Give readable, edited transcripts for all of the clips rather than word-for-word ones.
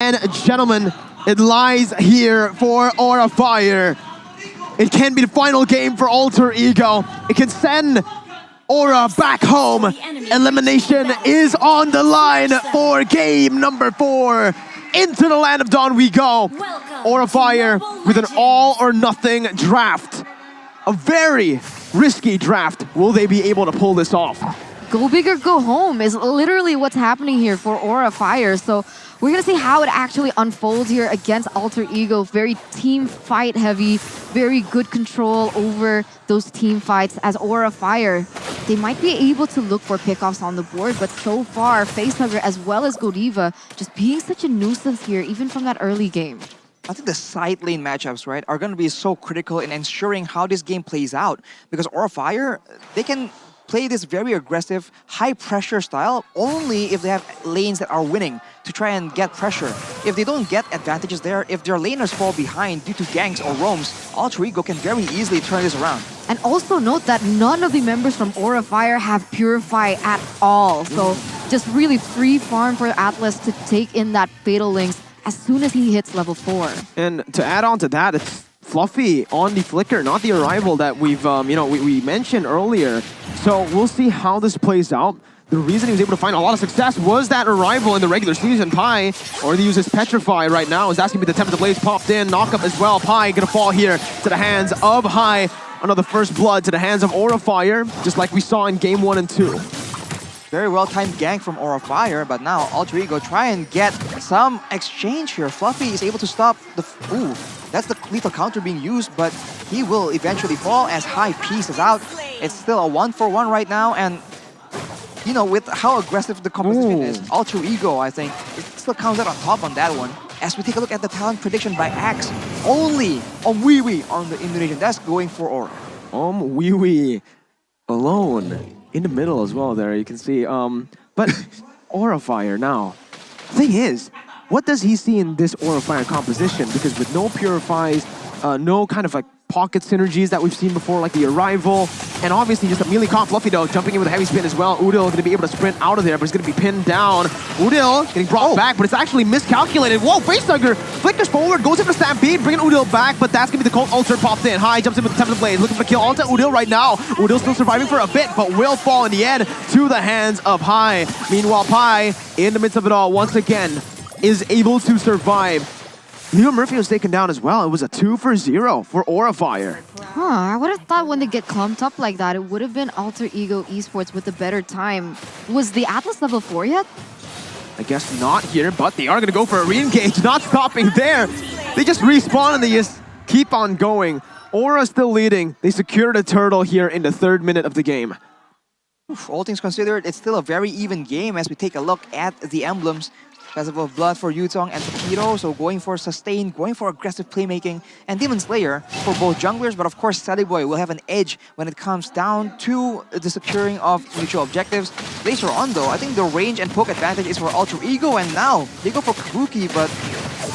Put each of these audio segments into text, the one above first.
And gentlemen, it lies here for Aura Fire. It can be the final game for Alter Ego. It can send Aura back home. Elimination is on the line for game number 4. Into the land of Dawn we go. Aura Fire with an all or nothing draft. A very risky draft. Will they be able to pull this off? Go big or go home is literally what's happening here for Aura Fire. So we're going to see how it actually unfolds here against Alter Ego. Very team fight heavy, very good control over those team fights as Aura Fire. They might be able to look for pickoffs on the board, but so far, Facehugger as well as Godiva just being such a nuisance here, even from that early game. I think the side lane matchups, right, are going to be so critical in ensuring how this game plays out. Because Aura Fire, they can play this very aggressive, high-pressure style only if they have lanes that are winning to try and get pressure. If they don't get advantages there, if their laners fall behind due to ganks or roams, Alter Ego can very easily turn this around. And also note that none of the members from Aura Fire have Purify at all. So just really free farm for Atlas to take in that Fatal Links as soon as he hits level 4. And to add on to that, it's Fluffy on the Flicker, not the Arrival that we've, we mentioned earlier. So we'll see how this plays out. The reason he was able to find a lot of success was that Arrival in the regular season. Pi, or they use his Petrify right now, is asking me the Tempest Blaze popped in, knock up as well. Pi gonna fall here to the hands of High. Another first blood to the hands of Aura Fire, just like we saw in game 1 and 2. Very well-timed gank from Aura Fire, but now Alter Ego try and get some exchange here. Fluffy is able to stop the... Ooh, that's the lethal counter being used, but he will eventually fall as High pieces out. It's still a 1-for-1 right now, and you know, with how aggressive the competition is, Alter Ego, I think, it still comes out on top on that one. As we take a look at the talent prediction by Axe, only Wiwi on the Indonesian desk going for Aura. Wiwi alone in the middle as well there, you can see. But Aura Fire now. Thing is, what does he see in this Aura Fire composition? Because with no Purifies, no kind of like pocket synergies that we've seen before, like the Arrival, and obviously just a melee comp. Fluffy though, jumping in with a heavy spin as well. Udil going to be able to sprint out of there, but he's going to be pinned down. Udil getting brought back, but it's actually miscalculated. Whoa, Facehugger flickers forward, goes in for Stampede, bringing Udil back, but that's going to be the Cold Ulcer popped in. High jumps in with the Tempest Blade, looking for the kill onto Udil right now. Udil still surviving for a bit, but will fall in the end to the hands of High. Meanwhile, Pi, in the midst of it all, once again, is able to survive. Leo Murphy was taken down as well. It was a 2-for-0 for Aura Fire. I would have thought when they get clumped up like that, it would have been Alter Ego Esports with a better time. Was the Atlas level 4 yet? I guess not here, but they are going to go for a re-engage, not stopping there. They just respawn and they just keep on going. Aura still leading. They secured a turtle here in the 3rd minute of the game. All things considered, it's still a very even game as we take a look at the emblems. Festival of Blood for Yutong and Takedo, so going for sustain, going for aggressive playmaking, and Demon Slayer for both junglers, but of course Sadie Boy will have an edge when it comes down to the securing of mutual objectives. Later on though, I think the range and poke advantage is for Alter Ego, and now they go for Kabuki, but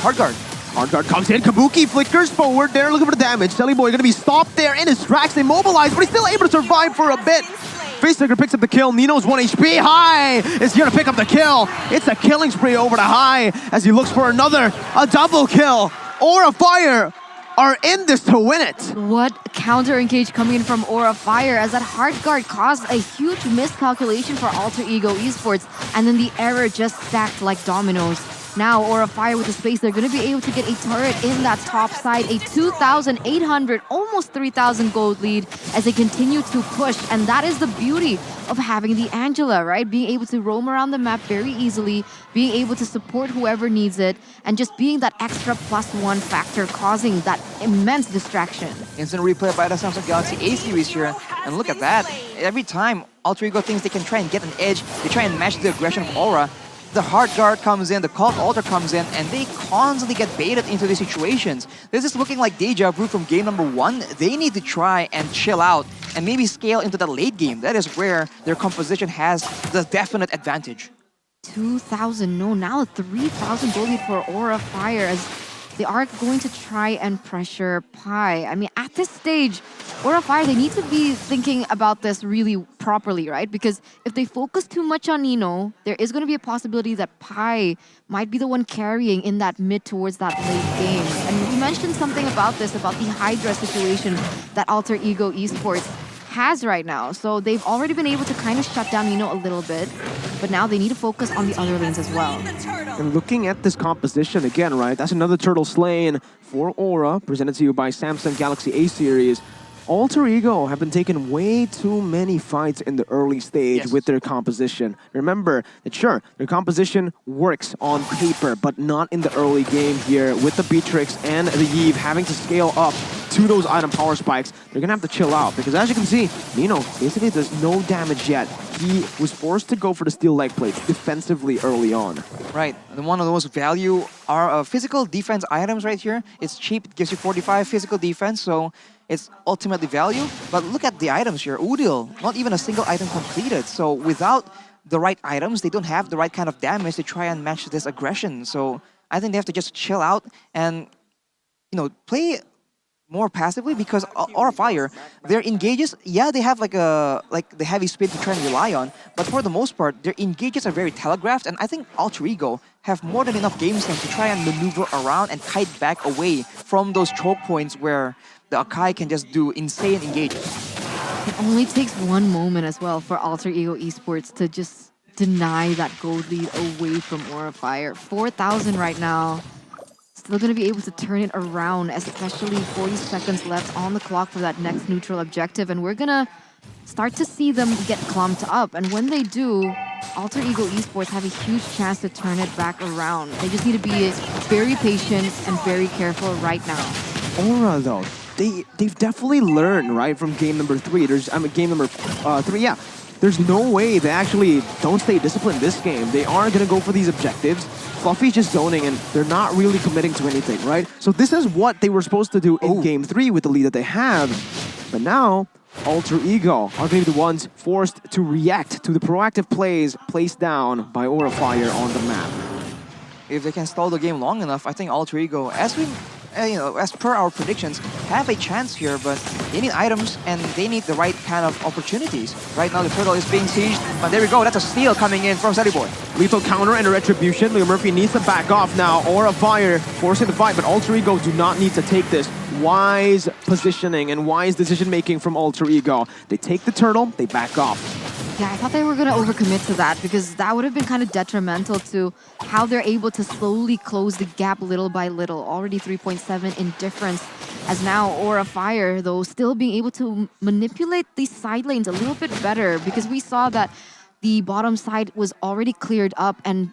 Hardguard. Hardguard comes in, Kabuki flickers forward there, looking for the damage. Jelly Boy gonna be stopped there in his tracks, immobilized, but he's still able to survive for a bit. Facehugger picks up the kill, Nino's 1 HP, High is here to pick up the kill. It's a killing spree over to High as he looks for a double kill. Aura Fire are in this to win it. What counter engage coming in from Aura Fire as that hard guard caused a huge miscalculation for Alter Ego Esports, and then the error just stacked like dominoes. Now Aura Fire with the space, they're going to be able to get a turret in that top side, a 2,800, almost 3,000 gold lead as they continue to push. And that is the beauty of having the Angela, right? Being able to roam around the map very easily, being able to support whoever needs it, and just being that extra +1 factor causing that immense distraction. Instant replay by the Samsung Galaxy A series here, and look at that. Every time Alter Ego thinks they can try and get an edge, they try and match the aggression of Aura. The Hard Guard comes in, the Cult Altar comes in, and they constantly get baited into these situations. This is looking like deja vu from game number 1. They need to try and chill out and maybe scale into the late game. That is where their composition has the definite advantage. 2,000, no, now 3,000 gold lead for Aura Fire as they are going to try and pressure Pi. I mean, at this stage, Aura Fire, they need to be thinking about this really properly, right? Because if they focus too much on Nino, there is going to be a possibility that Pi might be the one carrying in that mid towards that late game. And we mentioned something about this, about the Hydra situation that Alter Ego Esports has right now. So they've already been able to kind of shut down Nino a little bit, but now they need to focus on the other lanes as well. And looking at this composition again, right? That's another turtle slain for Aura, presented to you by Samsung Galaxy A series. Alter Ego have been taking way too many fights in the early stage with their composition. Remember that sure, their composition works on paper, but not in the early game here with the Beatrix and the Yve having to scale up to those item power spikes. They're gonna have to chill out because as you can see, Nino basically does no damage yet. He was forced to go for the steel leg plates defensively early on. Right, and one of the most value are physical defense items right here. It's cheap, it gives you 45 physical defense, so it's ultimately value. But look at the items here. Udil, not even a single item completed. So without the right items, they don't have the right kind of damage to try and match this aggression. So I think they have to just chill out and, you know, play more passively because Aura Fire, their engages, yeah, they have like the heavy spin to try and rely on, but for the most part, their engages are very telegraphed, and I think Alter Ego have more than enough game sense to try and maneuver around and kite back away from those choke points where the Akai can just do insane engages. It only takes one moment as well for Alter Ego Esports to just deny that gold lead away from Aura Fire. 4,000 right now. Still going to be able to turn it around, especially 40 seconds left on the clock for that next neutral objective. And we're going to start to see them get clumped up. And when they do, Alter Ego Esports have a huge chance to turn it back around. They just need to be very patient and very careful right now. Aura though, they've definitely learned, right, from game number 3. Game number 3, yeah. There's no way they actually don't stay disciplined this game. They are going to go for these objectives. Fluffy's just zoning and they're not really committing to anything, right? So this is what they were supposed to do in game 3 with the lead that they have. But now, Alter Ego are going to be the ones forced to react to the proactive plays placed down by Aura Fire on the map. If they can stall the game long enough, I think Alter Ego, as we as per our predictions, have a chance here, but they need items and they need the right kind of opportunities. Right now, the turtle is being sieged, but there we go. That's a steal coming in from Sally Boy. Lethal counter and a retribution. Leo Murphy needs to back off now. Aura Fire forcing the fight, but Alter Ego do not need to take this. Wise positioning and wise decision-making from Alter Ego. They take the turtle, they back off. Yeah, I thought they were going to overcommit to that because that would have been kind of detrimental to how they're able to slowly close the gap little by little. Already 3.7 in difference, as now Aura Fire, though, still being able to manipulate these side lanes a little bit better because we saw that the bottom side was already cleared up and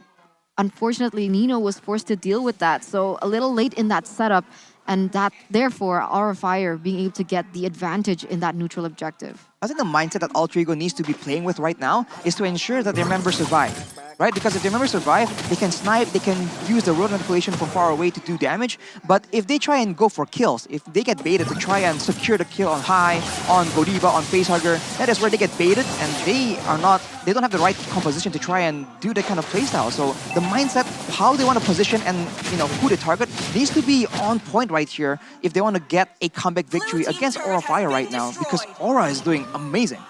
unfortunately Nino was forced to deal with that. So a little late in that setup, and that therefore Aura Fire being able to get the advantage in that neutral objective. I think the mindset that Alter Ego needs to be playing with right now is to ensure that their members survive. Right? Because if their members survive, they can snipe, they can use the road manipulation from far away to do damage. But if they try and go for kills, if they get baited to try and secure the kill on High, on Godiva, on Facehugger, that is where they get baited and they don't have the right composition to try and do that kind of playstyle. So the mindset, how they want to position and who they target needs to be on point right here if they want to get a comeback victory against Aura Fire right now, because Aura is doing amazing.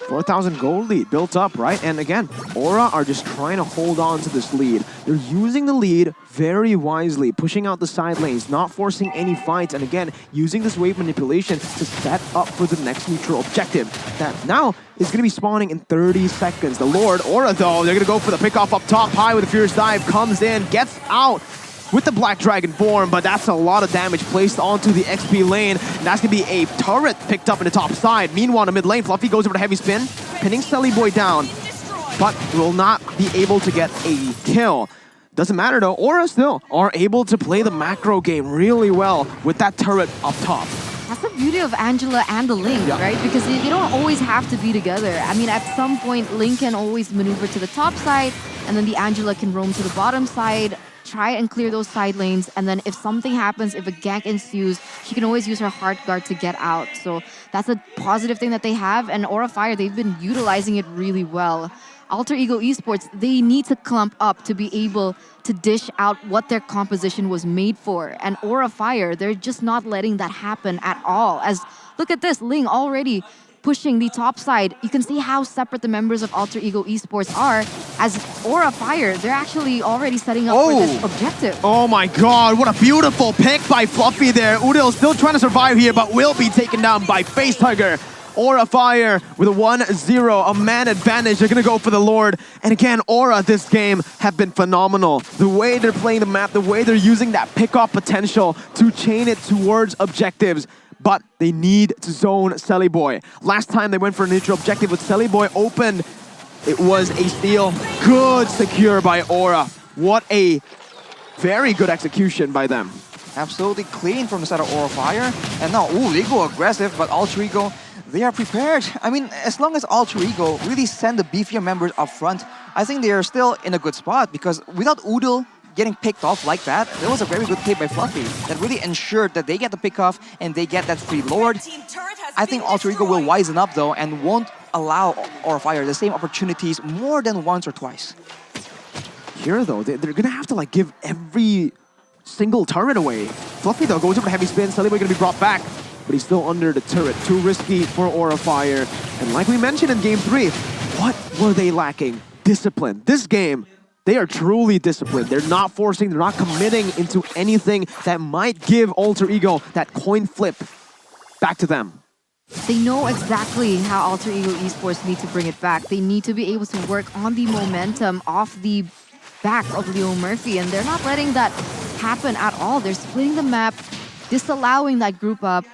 4,000 gold lead built up, right? And again, Aura are just trying to hold on to this lead. They're using the lead very wisely, pushing out the side lanes, not forcing any fights, and again, using this wave manipulation to set up for the next neutral objective that now is going to be spawning in 30 seconds. The Lord, Aura though, they're going to go for the pickoff up top. High with a fierce dive, comes in, gets out with the Black Dragon form, but that's a lot of damage placed onto the XP lane, and that's going to be a turret picked up in the top side. Meanwhile, in the mid lane, Fluffy goes over to heavy spin, pinning Selly Boy down, but will not be able to get a kill. Doesn't matter though, Aura still are able to play the macro game really well with that turret up top. That's the beauty of Angela and the Link, right? Because they don't always have to be together. I mean, at some point, Link can always maneuver to the top side, and then the Angela can roam to the bottom side, try and clear those side lanes, and then if something happens, if a gank ensues, she can always use her Heart Guard to get out. So that's a positive thing that they have, and Aura Fire, they've been utilizing it really well. Alter Ego Esports, they need to clump up to be able to dish out what their composition was made for. And Aura Fire, they're just not letting that happen at all. As look at this, Ling already pushing the top side. You can see how separate the members of Alter Ego Esports are. As Aura Fire, they're actually already setting up for this objective. Oh my god, what a beautiful pick by Fluffy there. Udil still trying to survive here, but will be taken down by Face Tiger. Aura Fire with a 1-0, a man advantage. They're going to go for the Lord. And again, Aura this game have been phenomenal. The way they're playing the map, the way they're using that pick-off potential to chain it towards objectives. But they need to zone Selly Boy. Last time they went for a neutral objective with Selly Boy open, it was a steal. Good secure by Aura. What a very good execution by them. Absolutely clean from the side of Aura Fire. And now, they go aggressive, but Alter Ego, they are prepared. I mean, as long as Alter Ego really send the beefier members up front, I think they are still in a good spot because without Udil getting picked off like that, there was a very good play by Fluffy that really ensured that they get the pick off and they get that free Lord. I think Alter Ego will wisen up though and won't allow Aura Fire the same opportunities more than once or twice. Here though, they're gonna have to like give every single turret away. Fluffy though goes over to heavy spin, Selly Boy gonna be brought back, but he's still under the turret. Too risky for Aura Fire. And like we mentioned in Game 3, what were they lacking? Discipline. This game, they are truly disciplined. They're not forcing, they're not committing into anything that might give Alter Ego that coin flip back to them. They know exactly how Alter Ego Esports need to bring it back. They need to be able to work on the momentum off the back of Leo Murphy, and they're not letting that happen at all. They're splitting the map, disallowing that group up,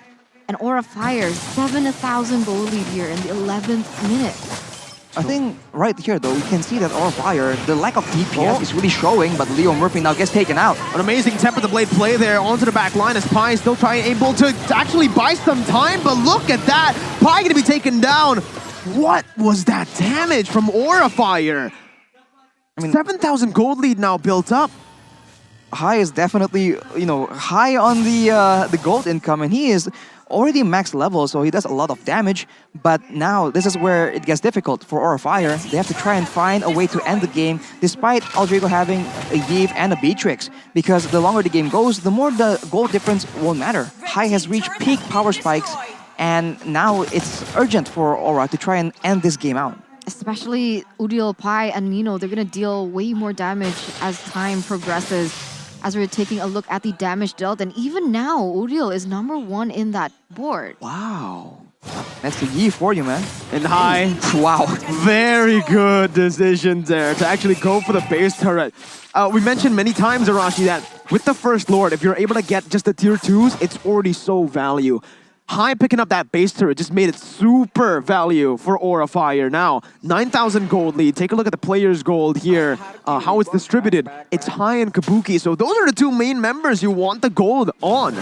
and Aura Fire, 7,000 gold lead here in the 11th minute. I think right here though, you can see that Aura Fire, the lack of DPS is really showing, but Leo Murphy now gets taken out. An amazing Temper the Blade play there onto the back line as Pi still able to actually buy some time, but look at that! Pi gonna be taken down. What was that damage from Aura Fire? I mean, 7,000 gold lead now built up. High is definitely, high on the gold income, and he is already max level, so he does a lot of damage. But now this is where it gets difficult for Aura Fire. They have to try and find a way to end the game, despite Alter Ego having a Yve and a Beatrix, because the longer the game goes, the more the gold difference won't matter. High has reached peak power spikes, and now it's urgent for Aura to try and end this game out. Especially Udil, Pi, and Nino, they're going to deal way more damage as time progresses. As we're taking a look at the damage dealt, and even now, Udil is #1 in that board. Wow. That's the Yi for you, man. And High. Wow. Very good decision there to actually go for the base turret. We mentioned many times, Arashi, that with the First Lord, if you're able to get just the tier 2s, it's already so value. High picking up that base turret just made it super value for Aura Fire. Now, 9,000 gold lead. Take a look at the player's gold here, how it's distributed. It's High and Kabuki, so those are the two main members you want the gold on.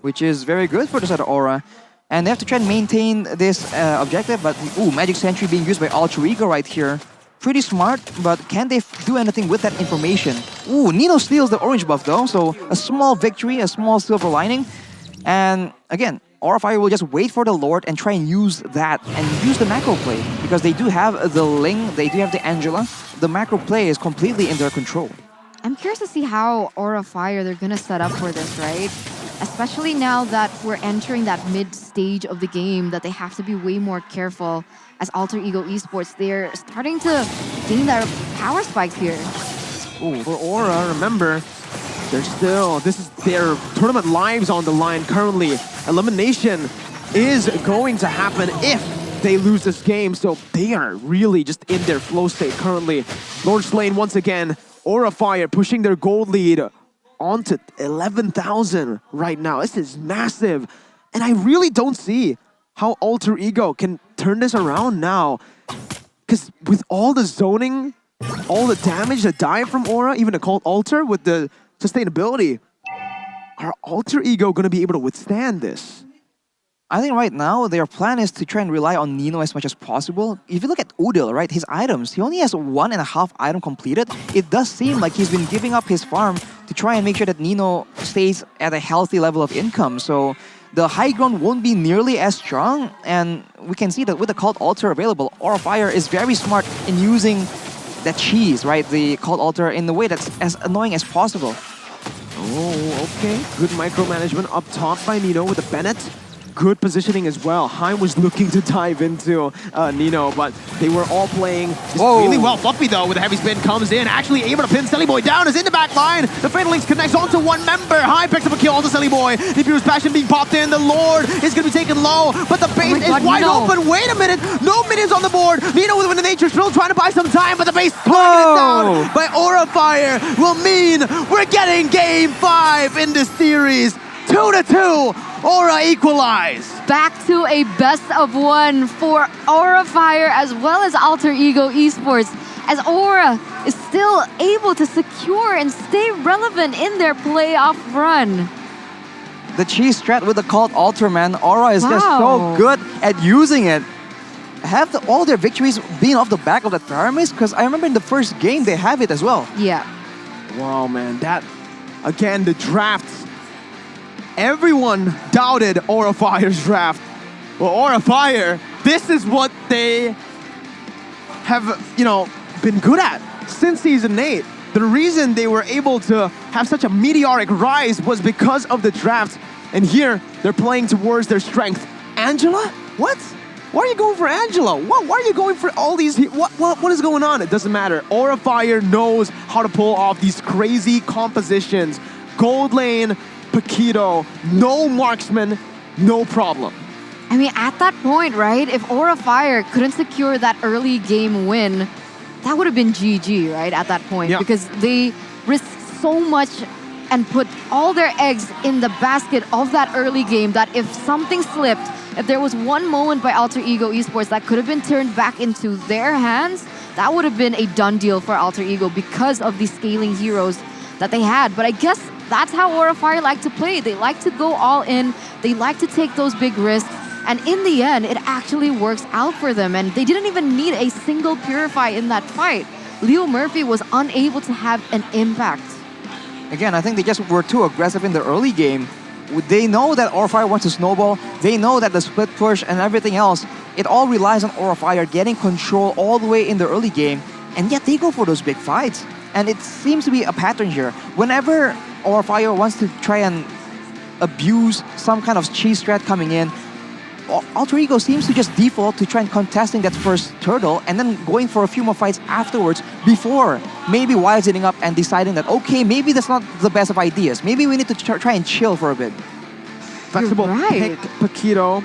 Which is very good for the side of Aura. And they have to try and maintain this objective, but Magic Sentry being used by Alter Ego right here. Pretty smart, but can they do anything with that information? Nino steals the orange buff though, so a small victory, a small silver lining. And again, Aura Fire will just wait for the Lord and try and use that and use the macro play, because they do have the Ling, they do have the Angela. The macro play is completely in their control. I'm curious to see how Aura Fire they're gonna set up for this, right? Especially now that we're entering that mid-stage of the game, that they have to be way more careful. As Alter Ego Esports, they're starting to gain their power spikes here. For Aura, remember, this is their tournament lives on the line currently. Elimination is going to happen if they lose this game, so they are really just in their flow state currently. Lord Slain once again, Aura Fire pushing their gold lead onto 11,000 right now. This is massive, and I really don't see how Alter Ego can turn this around now, because with all the zoning, all the damage, the dive from Aura, even a called Alter with the sustainability, are Alter Ego going to be able to withstand this? I think right now their plan is to try and rely on Nino as much as possible. If you look at Udil, right, his items, he only has 1.5 item completed. It does seem like he's been giving up his farm to try and make sure that Nino stays at a healthy level of income. So the high ground won't be nearly as strong. And we can see that with the Cult Altar available, Aura Fire is very smart in using that cheese, right? The Cult Altar in the way that's as annoying as possible. Oh, okay. Good micromanagement up top by Nino with the Bennett. Good positioning as well. Hein was looking to dive into Nino, but they were all playing just really well. Fluffy, though, with a heavy spin, comes in, actually able to pin Silly Boy down, is in the back line. The Fatal Links connects onto one member. Hein picks up a kill on the Silly Boy. The Beer's Passion being popped in. The Lord is going to be taken low, but the base is wide open. Wait a minute. No minions on the board. Nino with the Nature Drill trying to buy some time, but the base targeted down by Aura Fire will mean we're getting Game 5 in this series. 2-2. Aura equalized. Back to a best of one for Aura Fire as well as Alter Ego Esports, as Aura is still able to secure and stay relevant in their playoff run. The cheese strat with the Cult Altar, man. Aura is just so good at using it. Have all their victories been off the back of that Pyramis? Because I remember in the first game they have it as well. Yeah. Wow, man. That, again, the drafts. Everyone doubted Aura Fire's draft. Well, Aura Fire, this is what they have, been good at since Season 8. The reason they were able to have such a meteoric rise was because of the draft. And here, they're playing towards their strength. Angela? What? Why are you going for Angela? Why are you going for all these? What is going on? It doesn't matter. Aura Fire knows how to pull off these crazy compositions. Gold lane, Paquito, no marksman, no problem. I mean, at that point, right, if Aura Fire couldn't secure that early game win, that would have been GG, right, at that point. Yeah. Because they risked so much and put all their eggs in the basket of that early game that if something slipped, if there was one moment by Alter Ego Esports that could have been turned back into their hands, that would have been a done deal for Alter Ego because of the scaling heroes that they had. But I guess that's how Aura Fire like to play. They like to go all in. They like to take those big risks. And in the end, it actually works out for them. And they didn't even need a single Purify in that fight. Leo Murphy was unable to have an impact. Again, I think they just were too aggressive in the early game. They know that Aura Fire wants to snowball. They know that the split push and everything else, it all relies on Aura Fire getting control all the way in the early game. And yet they go for those big fights. And it seems to be a pattern here. Whenever Aura Fire wants to try and abuse some kind of cheese strat coming in, Alter Ego seems to just default to try and contesting that first turtle and then going for a few more fights afterwards before maybe wisening up and deciding that, okay, maybe that's not the best of ideas. Maybe we need to try and chill for a bit. Flexible pick, Paquito.